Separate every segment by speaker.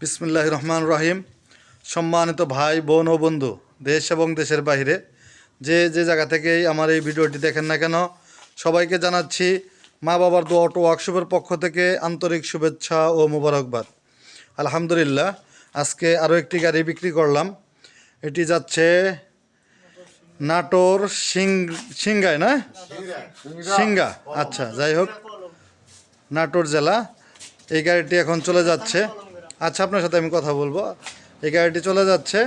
Speaker 1: বিসমিল্লাহির রহমানির রহিম। সম্মানিত ভাই বোন ও বন্ধু, দেশ এবং দেশের বাইরে যে যে জায়গা থেকেই আমার এই ভিডিওটি দেখেন না কেন, সবাইকে জানাচ্ছি মা বাবার দোয়া অটো ওয়ার্কশপের পক্ষ থেকে আন্তরিক শুভেচ্ছা ও মোবারকবাদ। আলহামদুলিল্লাহ, আজকে আরও একটি গাড়ি বিক্রি করলাম। এটি যাচ্ছে নাটোর সিংগায়, না সিংগা, আচ্ছা যাই হোক, নাটোর জেলা। এই গাড়িটি এখন চলে যাচ্ছে। আচ্ছা, আপনার সাথে আমি কথা বলবো। এই গাড়িটি চলে যাচ্ছে,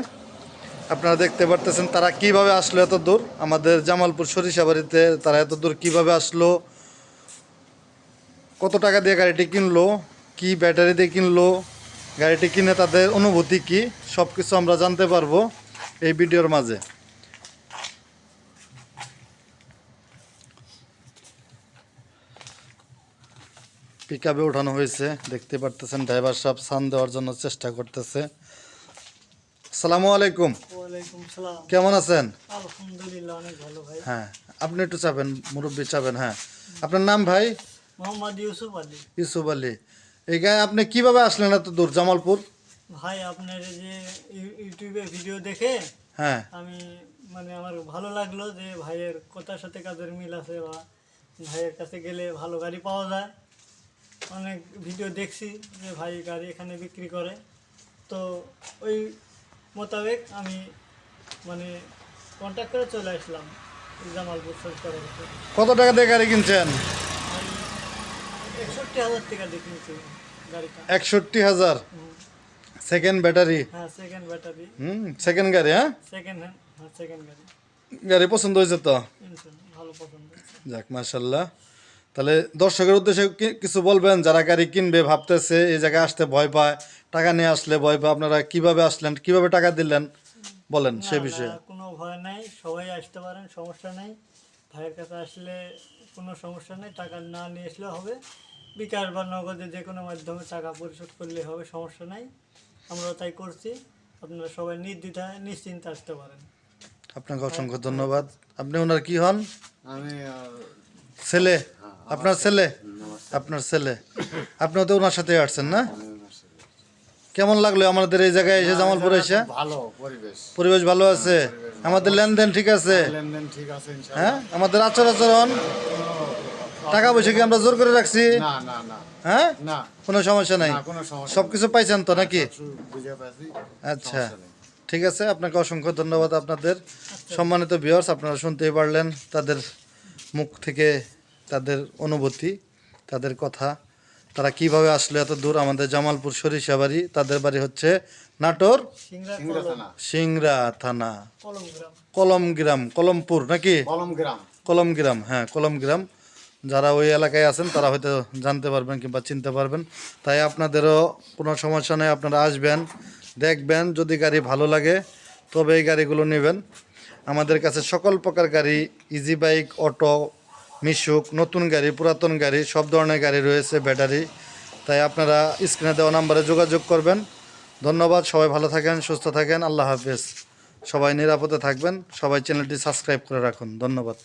Speaker 1: আপনারা দেখতে পারতেছেন তারা কিভাবে আসলো এত দূর। আমাদের জামালপুর সরিষাবাড়িতে তারা এত দূর কিভাবে আসলো, কত টাকা দিয়ে গাড়িটি কিনলো, কি ব্যাটারি দিয়ে কিনলো, গাড়িটি কিনে তাদের অনুভূতি কি, সব কিছু আমরা জানতে পারবো এই ভিডিওর মাঝে। পিকআপে ওঠানো হয়েছে, দেখতে পারতেছেন ড্রাইভার সাহেব সান দেওয়ার জন্য চেষ্টা করতেছে। আসসালামু আলাইকুম।
Speaker 2: ওয়ালাইকুম সালাম।
Speaker 1: কেমন আছেন?
Speaker 2: আলহামদুলিল্লাহ, অনেক ভালো ভাই।
Speaker 1: হ্যাঁ, আপনি একটু চাবেন, মুরব্বী চাবেন। হ্যাঁ, আপনার নাম ভাই?
Speaker 2: মোহাম্মদ ইউসুফ আলী।
Speaker 1: ইউসুফ আলী। এই গায়ে আপনি কিভাবে আসলেন এত দূর জামালপুর?
Speaker 2: ভাই, আপনার এই যে ইউটিউবে ভিডিও দেখে
Speaker 1: হ্যাঁ,
Speaker 2: আমি আমার ভালো লাগলো যে ভাইয়ের কথার সাথে কাজের মিল আছে, বা ভাইয়ের কাছে গেলে ভালো গাড়ি পাওয়া যায়। অনেক ভিডিও দেখছি যে ভাই গাড়ি এখানে বিক্রি করে, তো ওই মোতাবেক আমি কন্ট্যাক্ট করে চলে আসলাম জামালপুর সরকারের কাছে।
Speaker 1: কত টাকা দিয়ে গাড়ি কিনছেন?
Speaker 2: 61,000 টাকা দিয়ে কিনছি গাড়িটা।
Speaker 1: 61,000? Second battery?
Speaker 2: হ্যাঁ, সেকেন্ড ব্যাটারি।
Speaker 1: সেকেন্ড গাড়ি? হ্যাঁ,
Speaker 2: সেকেন্ড হ্যান্ড। হ্যাঁ, সেকেন্ড গাড়ি।
Speaker 1: গাড়ি পছন্দ হয়েছে তো?
Speaker 2: ইনশাআল্লাহ ভালো পছন্দ হয়েছে।
Speaker 1: যাক, মাশাল্লাহ। তাহলে দর্শকের উদ্দেশ্যে কিছু বলবেন যারা গাড়ি কিনবে, ভাবতেছে এই জায়গায় আসতে ভয় পায়, টাকা নিয়ে আসলে ভয় পায়, আপনারা কিভাবে আসলেন, কিভাবে টাকা দিলেন, বলেন সে বিষয়ে।
Speaker 2: কোনো ভয় নাই, সবাই আসতে পারেন, সমস্যা নেই। ভাইয়ের কাছে আসলে কোনো সমস্যা নেই, টাকা না নিয়ে আসলেও হবে। বিকাশ বা নগদে যে কোনো মাধ্যমে টাকা পরিশোধ করলে হবে, সমস্যা নাই। আমরা তাই করছি। আপনারা সবাই নির্দ্বিধায় নিশ্চিন্তে আসতে পারেন।
Speaker 1: আপনাকে অসংখ্য ধন্যবাদ। আপনি ওনার কি হন?
Speaker 3: আমি
Speaker 1: ছেলে? আপনার ছেলে? আপনার ছেলে। আপনিও তো ওনার সাথে আসছেন না? কেমন লাগলো আমাদের এই জায়গায় এসে, জামালপুরে এসে?
Speaker 3: ভালো পরিবেশ।
Speaker 1: পরিবেশ ভালো আছে? আমাদের লেনদেন ঠিক আছে?
Speaker 3: লেনদেন ঠিক আছে ইনশাআল্লাহ।
Speaker 1: হ্যাঁ, আমাদের আচরণ, টাকা পয়সা কি আমরা জোর করে রাখছি?
Speaker 3: না না না
Speaker 1: হ্যাঁ,
Speaker 3: না,
Speaker 1: কোনো সমস্যা নাই?
Speaker 3: না কোনো সমস্যা
Speaker 1: সবকিছু পাইছেন তো নাকি?
Speaker 3: বুঝে পাচ্ছি।
Speaker 1: আচ্ছা, ঠিক আছে। আপনাকে অসংখ্য ধন্যবাদ। আপনাদের সম্মানিত ভিউয়ার্স, আপনারা শুনতেই পারলেন তাদের মুখ থেকে তাদের অনুভূতি, তাদের কথা, তারা কিভাবে আসলে এত দূর আমাদের জামালপুর সরিষাবাড়ি। তাদের বাড়ি হচ্ছে নাটোর
Speaker 2: সিংড়া
Speaker 3: থানা,
Speaker 1: সিংড়া থানা,
Speaker 2: কলমগ্রাম।
Speaker 1: কলমগ্রাম, কলমপুর নাকি?
Speaker 3: কলমগ্রাম।
Speaker 1: কলমগ্রাম, হ্যাঁ কলমগ্রাম। যারা ওই এলাকায় আছেন তারা হয়তো জানতে পারবেন কিংবা চিনতে পারবেন। তাই আপনাদেরও কোনো সমস্যা নেই, আপনারা আসবেন, দেখবেন, যদি গাড়ি ভালো লাগে তবে এই গাড়িগুলো নেবেন। আমাদের কাছে সকল প্রকার গাড়ি, ইজি বাইক, অটো, মিশুক, নতুন গাড়ি, পুরাতন গাড়ি, সব ধরনের গাড়ি রয়েছে, ব্যাটারি। তাই আপনারা স্ক্রিনে দেওয়া নাম্বারে যোগাযোগ করবেন। ধন্যবাদ, সবাই ভালো থাকেন, সুস্থ থাকেন, আল্লাহ হাফেজ। সবাই নিরাপদে থাকবেন, সবাই চ্যানেলটি সাবস্ক্রাইব করে রাখুন। ধন্যবাদ।